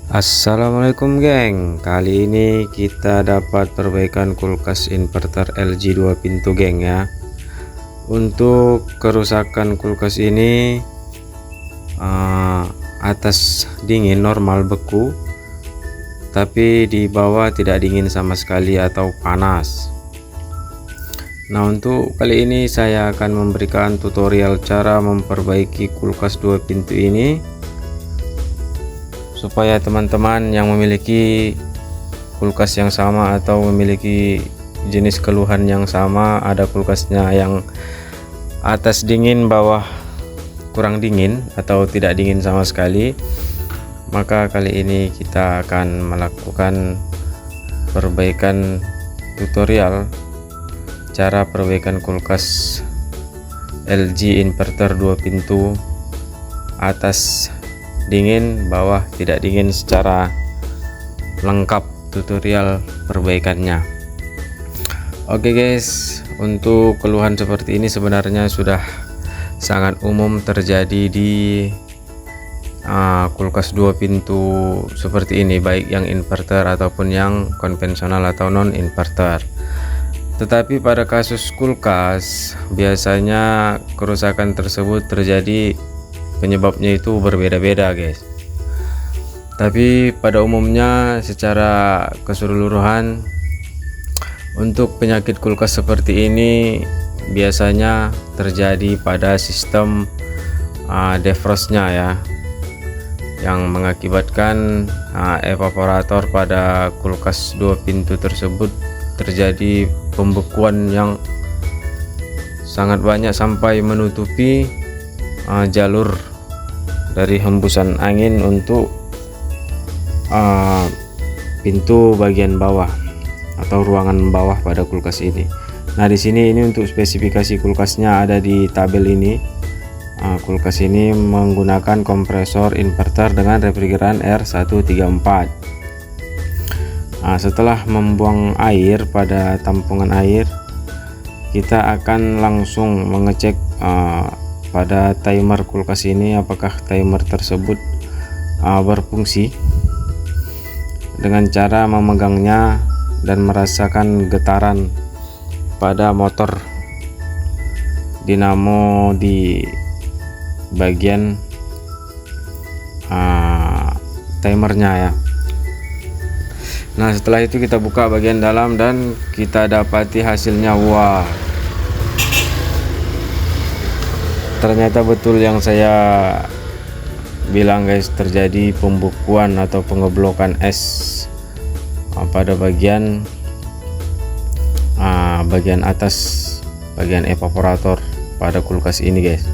Assalamualaikum geng, kali ini kita dapat perbaikan kulkas inverter LG 2 pintu geng ya. Untuk kerusakan kulkas ini atas dingin normal beku, tapi di bawah tidak dingin sama sekali atau panas. Nah, untuk kali ini saya akan memberikan tutorial cara memperbaiki kulkas 2 pintu ini supaya teman-teman yang memiliki kulkas yang sama atau memiliki jenis keluhan yang sama, ada kulkasnya yang atas dingin bawah kurang dingin atau tidak dingin sama sekali, maka kali ini kita akan melakukan perbaikan tutorial cara perbaikan kulkas LG inverter 2 pintu atas dingin bawah tidak dingin secara lengkap, tutorial perbaikannya. Oke guys, untuk keluhan seperti ini sebenarnya sudah sangat umum terjadi di kulkas 2 pintu seperti ini, baik yang inverter ataupun yang konvensional atau non inverter. Tetapi pada kasus kulkas biasanya kerusakan tersebut terjadi, penyebabnya itu berbeda-beda guys. Tapi pada umumnya secara keseluruhan untuk penyakit kulkas seperti ini biasanya terjadi pada sistem defrostnya ya, yang mengakibatkan evaporator pada kulkas 2 pintu tersebut terjadi pembekuan yang sangat banyak sampai menutupi jalur dari hembusan angin untuk pintu bagian bawah atau ruangan bawah pada kulkas ini. Nah, di sini ini untuk spesifikasi kulkasnya ada di tabel ini. Kulkas ini menggunakan kompresor inverter dengan refrigeran R134. Setelah membuang air pada tampungan air, kita akan langsung mengecek pada timer kulkas ini apakah timer tersebut berfungsi dengan cara memegangnya dan merasakan getaran pada motor dinamo di bagian timernya ya. Nah, setelah itu kita buka bagian dalam dan kita dapati hasilnya. Wah, ternyata betul yang saya bilang guys, terjadi pembekuan atau pengeblokan es pada bagian atas, bagian evaporator pada kulkas ini guys.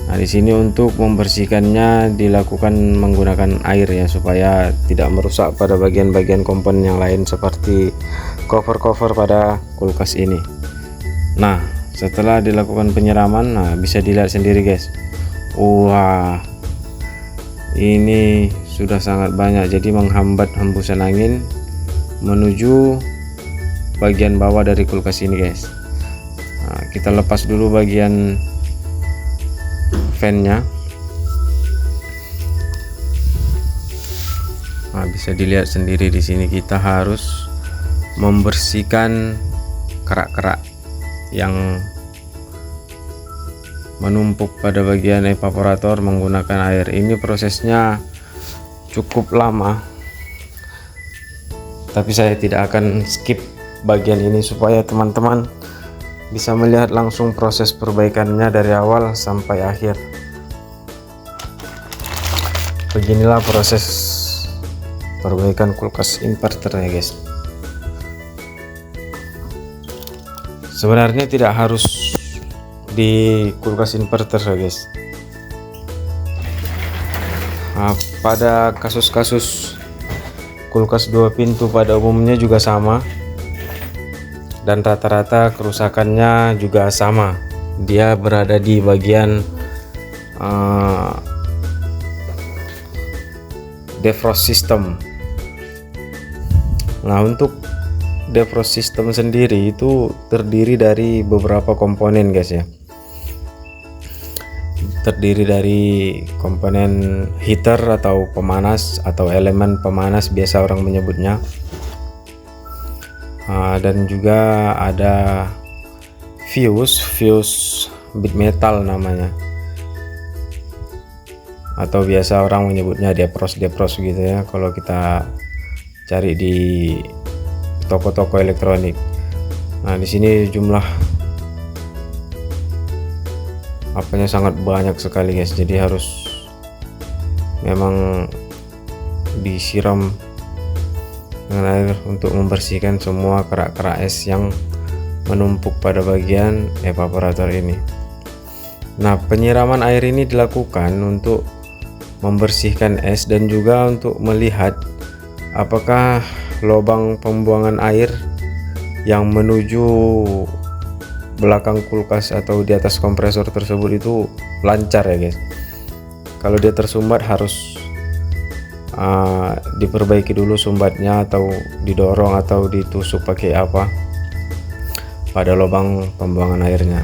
Nah, di sini untuk membersihkannya dilakukan menggunakan air ya, supaya tidak merusak pada bagian-bagian komponen yang lain seperti cover-cover pada kulkas ini. Nah, setelah dilakukan penyiraman, bisa dilihat sendiri guys. Wah, ini sudah sangat banyak, jadi menghambat hembusan angin menuju bagian bawah dari kulkas ini guys. Nah, kita lepas dulu bagian fan-nya. Nah, bisa dilihat sendiri di sini kita harus membersihkan kerak-kerak yang menumpuk pada bagian evaporator menggunakan air. Ini prosesnya cukup lama, tapi saya tidak akan skip bagian ini supaya teman-teman bisa melihat langsung proses perbaikannya dari awal sampai akhir. Beginilah proses perbaikan kulkas inverter ya guys. Sebenarnya tidak harus di kulkas inverter ya guys. Pada kasus-kasus kulkas 2 pintu pada umumnya juga sama, dan rata-rata kerusakannya juga sama. Dia berada di bagian defrost system. Nah, untuk defrost system sendiri itu terdiri dari beberapa komponen guys ya. terdiri dari komponen heater atau pemanas atau elemen pemanas biasa orang menyebutnya, dan juga ada fuse bit metal namanya, atau biasa orang menyebutnya depros gitu ya kalau kita cari di toko-toko elektronik. Nah, di sini jumlah apanya sangat banyak sekali guys, jadi harus memang disiram dengan air untuk membersihkan semua kerak-kerak es yang menumpuk pada bagian evaporator ini. Nah, penyiraman air ini dilakukan untuk membersihkan es dan juga untuk melihat apakah lubang pembuangan air yang menuju belakang kulkas atau di atas kompresor tersebut itu lancar ya guys. Kalau dia tersumbat harus diperbaiki dulu sumbatnya, atau didorong atau ditusuk pakai apa pada lubang pembuangan airnya.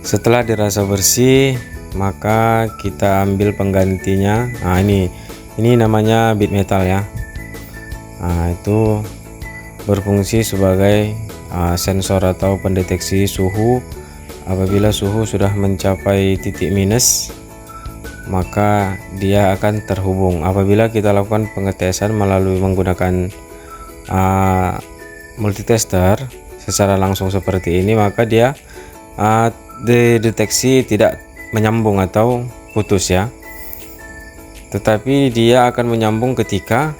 Setelah dirasa bersih, maka kita ambil penggantinya. Nah, ini namanya bit metal ya. Nah, itu berfungsi sebagai sensor atau pendeteksi suhu. Apabila suhu sudah mencapai titik minus, maka dia akan terhubung. Apabila kita lakukan pengetesan melalui menggunakan multitester secara langsung seperti ini, maka dia dideteksi tidak menyambung atau putus ya, tetapi dia akan menyambung ketika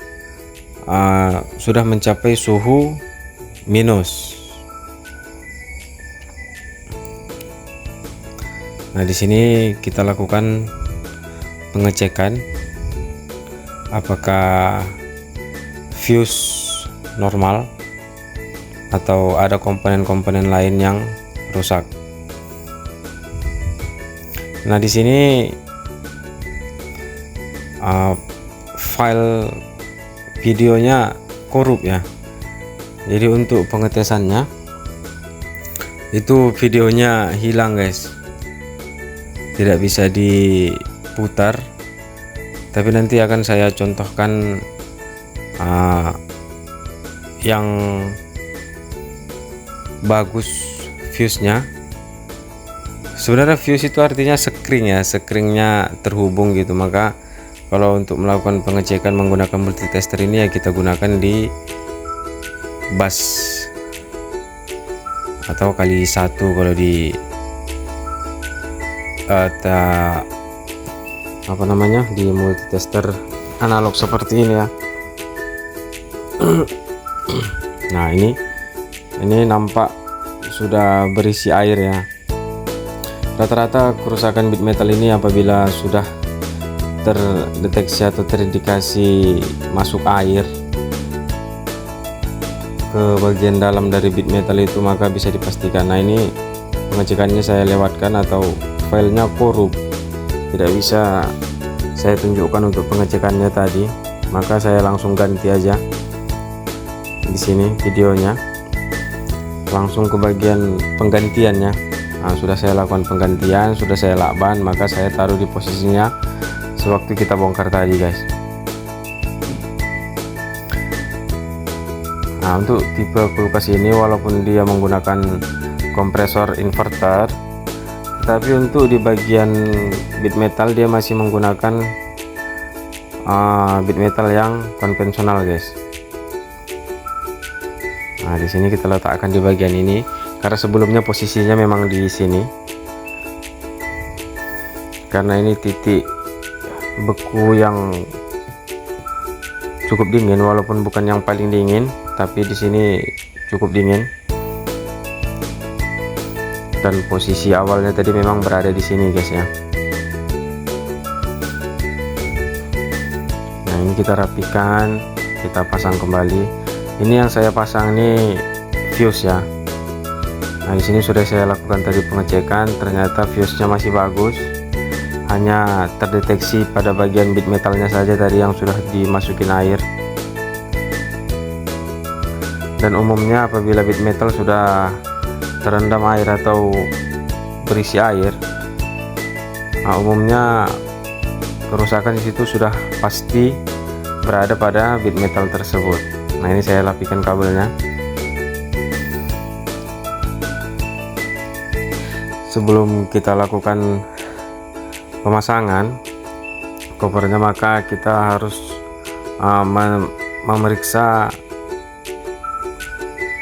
sudah mencapai suhu minus. Nah, di sini kita lakukan pengecekan apakah fuse normal atau ada komponen-komponen lain yang rusak. Nah, di sini file videonya korup ya. Jadi untuk pengetesannya itu videonya hilang guys, tidak bisa diputar. Tapi nanti akan saya contohkan yang bagus fuse-nya. Sebenarnya fuse itu artinya sekring ya, sekringnya terhubung gitu. Maka kalau untuk melakukan pengecekan menggunakan multitester ini ya kita gunakan di bus atau kali 1 kalau di di multitester analog seperti ini ya. Nah, ini nampak sudah berisi air ya. Rata-rata kerusakan bit metal ini apabila sudah terdeteksi atau terindikasi masuk air ke bagian dalam dari bit metal itu, maka bisa dipastikan. Nah, ini pengecekannya saya lewatkan atau filenya korup, tidak bisa saya tunjukkan untuk pengecekannya tadi, maka saya langsung ganti aja di sini videonya, langsung ke bagian penggantiannya. Nah, sudah saya lakukan penggantian, sudah saya lakban, maka saya taruh di posisinya sewaktu kita bongkar tadi, guys. Nah, untuk tipe kulkas ini walaupun dia menggunakan kompresor inverter, tetapi untuk di bagian bit metal dia masih menggunakan bit metal yang konvensional, guys. Nah, di sini kita letakkan di bagian ini karena sebelumnya posisinya memang di sini, karena ini titik beku yang cukup dingin, walaupun bukan yang paling dingin, tapi di sini cukup dingin. Dan posisi awalnya tadi memang berada di sini, guys ya. Nah, ini kita rapikan, kita pasang kembali. Ini yang saya pasang ini fuse ya. Nah, di sini sudah saya lakukan tadi pengecekan, ternyata fuse-nya masih bagus. Hanya terdeteksi pada bagian bit metalnya saja tadi yang sudah dimasukin air. Dan umumnya apabila bit metal sudah terendam air atau berisi air, nah, umumnya kerusakan di situ sudah pasti berada pada bit metal tersebut. Nah, ini saya lapikan kabelnya. Sebelum kita lakukan pemasangan covernya, maka kita harus memeriksa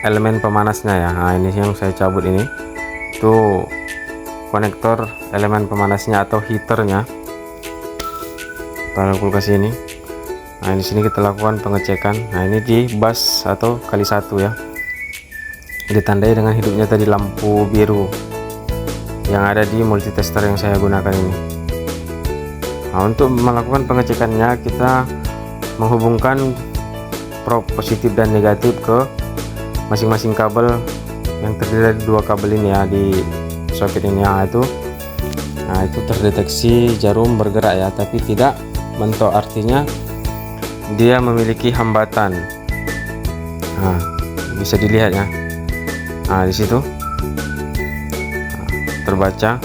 elemen pemanasnya ya. Nah, ini yang saya cabut ini tuh konektor elemen pemanasnya atau heaternya pada kulkas ini. Nah, di sini kita lakukan pengecekan. Nah, ini di bus atau kali 1 ya, ditandai dengan hidupnya tadi lampu biru yang ada di multitester yang saya gunakan ini. Nah, untuk melakukan pengecekannya kita menghubungkan probe positif dan negatif ke masing-masing kabel yang terdiri dari 2 kabel ini ya, di soket ini ya, itu. Nah, itu terdeteksi jarum bergerak ya, tapi tidak mentok, artinya dia memiliki hambatan. Nah, bisa dilihat ya. Nah, di situ terbaca.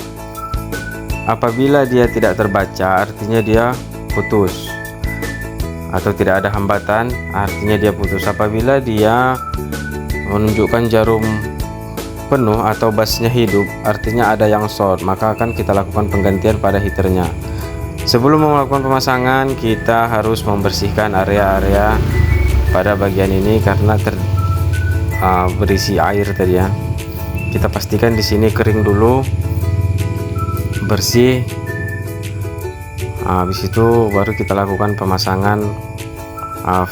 Apabila dia tidak terbaca, artinya dia putus, atau tidak ada hambatan, artinya dia putus. Apabila dia menunjukkan jarum penuh atau busnya hidup, artinya ada yang short, maka akan kita lakukan penggantian pada heaternya. Sebelum melakukan pemasangan, kita harus membersihkan area-area pada bagian ini karena berisi air tadi ya. Kita pastikan di sini kering dulu, bersih. Habis itu baru kita lakukan pemasangan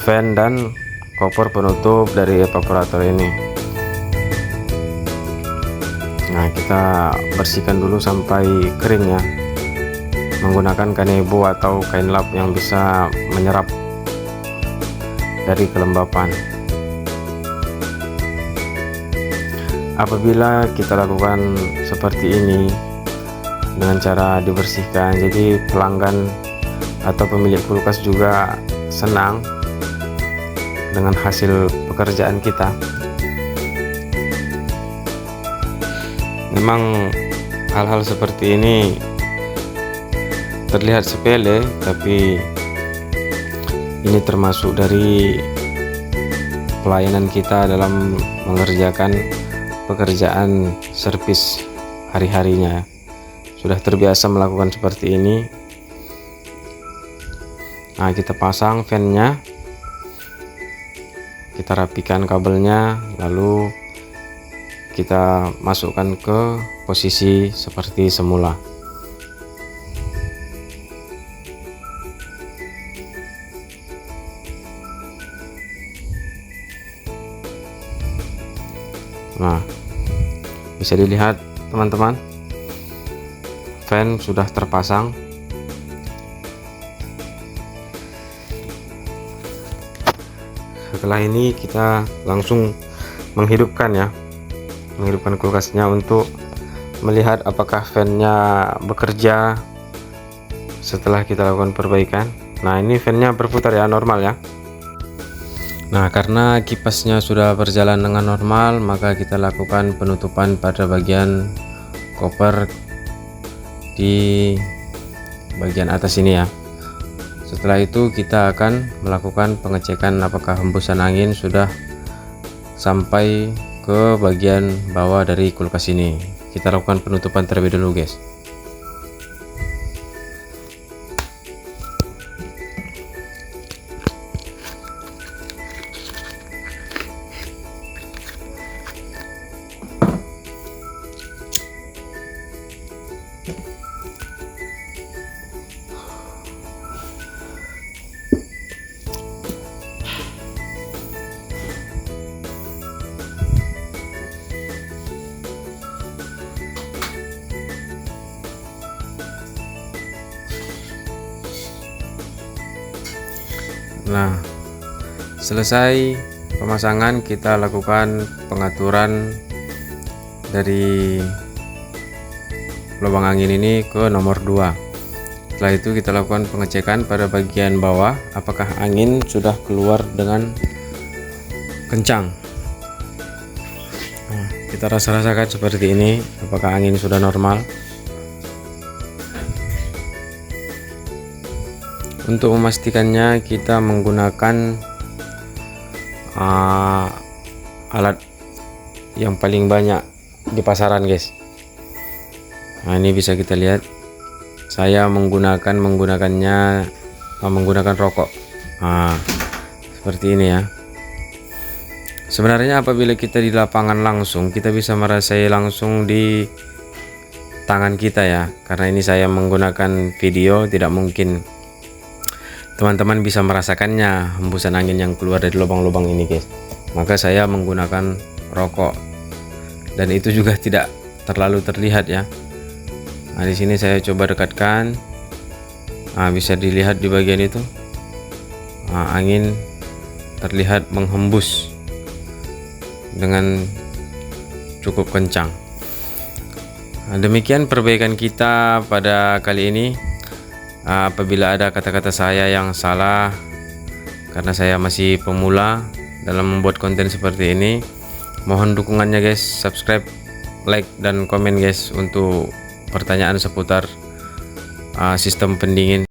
fan dan koper penutup dari evaporator ini. Nah, kita bersihkan dulu sampai kering ya, menggunakan kanebo atau kain lap yang bisa menyerap dari kelembapan. Apabila kita lakukan seperti ini dengan cara dibersihkan, jadi pelanggan atau pemilik kulkas juga senang dengan hasil pekerjaan kita. Memang hal-hal seperti ini terlihat sepele, tapi ini termasuk dari pelayanan kita dalam mengerjakan pekerjaan servis hari-harinya. Sudah terbiasa melakukan seperti ini. Nah, kita pasang fan-nya, kita rapikan kabelnya, lalu kita masukkan ke posisi seperti semula. Nah, bisa dilihat teman-teman, fan sudah terpasang. Setelah ini kita langsung menghidupkan kulkasnya untuk melihat apakah fan-nya bekerja setelah kita lakukan perbaikan. Nah, ini fan-nya berputar ya, normal ya. Nah, karena kipasnya sudah berjalan dengan normal, maka kita lakukan penutupan pada bagian koper di bagian atas ini ya. Setelah itu kita akan melakukan pengecekan apakah hembusan angin sudah sampai ke bagian bawah dari kulkas ini. Kita lakukan penutupan terlebih dulu guys. Nah, selesai pemasangan, kita lakukan pengaturan dari lubang angin ini ke nomor 2. Setelah itu kita lakukan pengecekan pada bagian bawah apakah angin sudah keluar dengan kencang. Nah, kita rasakan seperti ini, apakah angin sudah normal. Untuk memastikannya kita menggunakan alat yang paling banyak di pasaran guys. Nah, ini bisa kita lihat saya menggunakannya menggunakan rokok. Nah, seperti ini ya. Sebenarnya apabila kita di lapangan langsung, kita bisa merasai langsung di tangan kita ya. Karena ini saya menggunakan video, tidak mungkin teman-teman bisa merasakannya hembusan angin yang keluar dari lubang-lubang ini guys. Maka saya menggunakan rokok, dan itu juga tidak terlalu terlihat ya. Nah, di sini saya coba dekatkan. Nah, bisa dilihat di bagian itu. Nah, angin terlihat menghembus dengan cukup kencang. Nah, demikian perbaikan kita pada kali ini. Apabila ada kata-kata saya yang salah, karena saya masih pemula dalam membuat konten seperti ini, mohon dukungannya guys, subscribe, like, dan komen guys untuk pertanyaan seputar sistem pendingin.